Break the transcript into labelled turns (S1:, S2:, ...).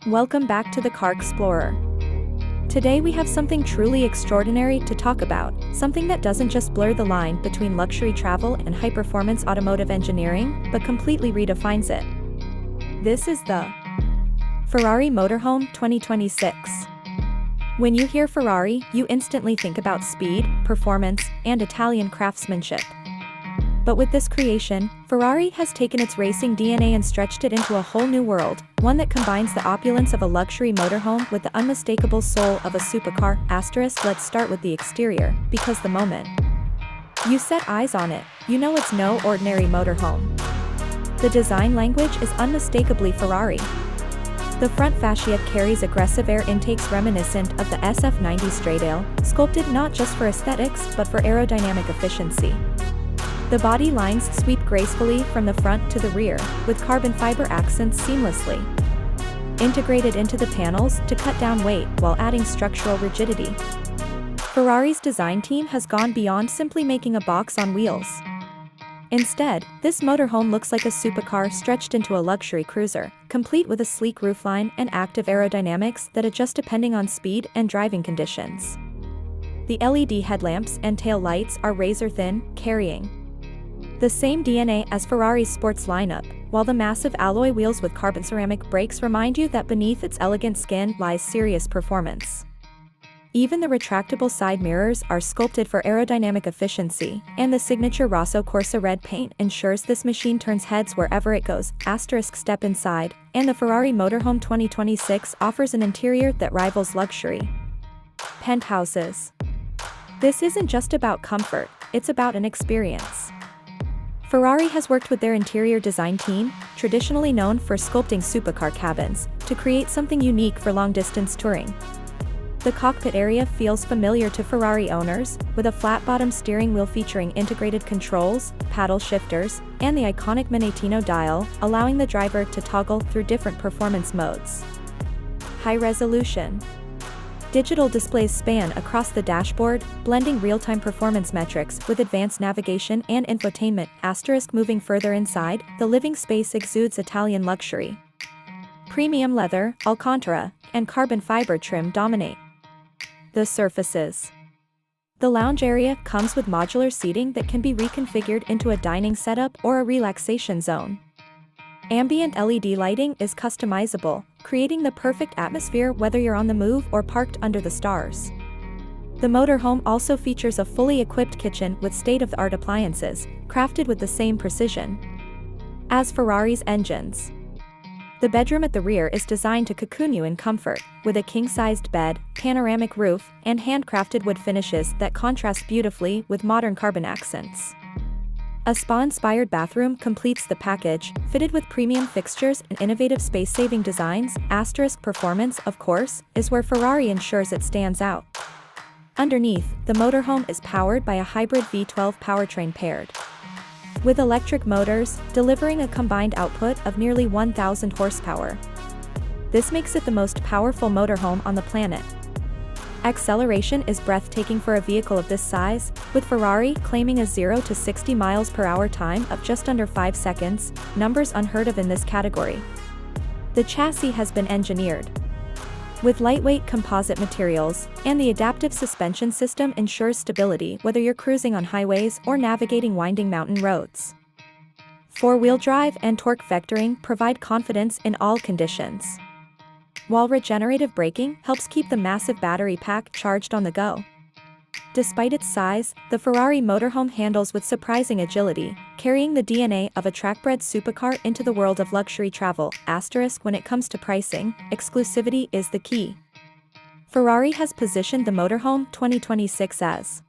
S1: Welcome back to the Car Explorer. Today we have something truly extraordinary to talk about, something that doesn't just blur the line between luxury travel and high-performance automotive engineering, but completely redefines it. This is the Ferrari Motorhome 2026. When you hear Ferrari, you instantly think about speed, performance, and Italian craftsmanship. But with this creation, Ferrari has taken its racing DNA and stretched it into a whole new world, one that combines the opulence of a luxury motorhome with the unmistakable soul of a supercar. Let's start with the exterior, because the moment you set eyes on it, you know it's no ordinary motorhome. The design language is unmistakably Ferrari. The front fascia carries aggressive air intakes reminiscent of the SF90 Stradale, sculpted not just for aesthetics but for aerodynamic efficiency. The body lines sweep gracefully from the front to the rear, with carbon fiber accents seamlessly integrated into the panels to cut down weight while adding structural rigidity. Ferrari's design team has gone beyond simply making a box on wheels. Instead, this motorhome looks like a supercar stretched into a luxury cruiser, complete with a sleek roofline and active aerodynamics that adjust depending on speed and driving conditions. The LED headlamps and tail lights are razor-thin, carrying the same DNA as Ferrari's sports lineup, while the massive alloy wheels with carbon ceramic brakes remind you that beneath its elegant skin lies serious performance. Even the retractable side mirrors are sculpted for aerodynamic efficiency, and the signature Rosso Corsa red paint ensures this machine turns heads wherever it goes. Step inside, and the Ferrari Motorhome 2026 offers an interior that rivals luxury. Penthouses. This isn't just about comfort, it's about an experience. Ferrari has worked with their interior design team, traditionally known for sculpting supercar cabins, to create something unique for long-distance touring. The cockpit area feels familiar to Ferrari owners, with a flat-bottom steering wheel featuring integrated controls, paddle shifters, and the iconic Manettino dial, allowing the driver to toggle through different performance modes. High-resolution digital displays span across the dashboard, blending real-time performance metrics with advanced navigation and infotainment. Moving further inside, the living space exudes Italian luxury. Premium leather, Alcantara, and carbon fiber trim dominate the surfaces. The lounge area comes with modular seating that can be reconfigured into a dining setup or a relaxation zone. Ambient LED lighting is customizable, creating the perfect atmosphere whether you're on the move or parked under the stars. The motorhome also features a fully equipped kitchen with state-of-the-art appliances, crafted with the same precision as Ferrari's engines. The bedroom at the rear is designed to cocoon you in comfort, with a king-sized bed, panoramic roof, and handcrafted wood finishes that contrast beautifully with modern carbon accents. A spa-inspired bathroom completes the package, fitted with premium fixtures and innovative space-saving designs. Performance, of course, is where Ferrari ensures it stands out. Underneath, the motorhome is powered by a hybrid V12 powertrain paired with electric motors, delivering a combined output of nearly 1,000 horsepower. This makes it the most powerful motorhome on the planet. Acceleration is breathtaking for a vehicle of this size, with Ferrari claiming a 0 to 60 miles per hour time of just under 5 seconds, numbers unheard of in this category. The chassis has been engineered with lightweight composite materials, and the adaptive suspension system ensures stability whether you're cruising on highways or navigating winding mountain roads. Four-wheel drive and torque vectoring provide confidence in all conditions, while regenerative braking helps keep the massive battery pack charged on the go. Despite its size, the Ferrari motorhome handles with surprising agility, carrying the DNA of a track-bred supercar into the world of luxury travel. When it comes to pricing, exclusivity is the key. Ferrari has positioned the Motorhome 2026 as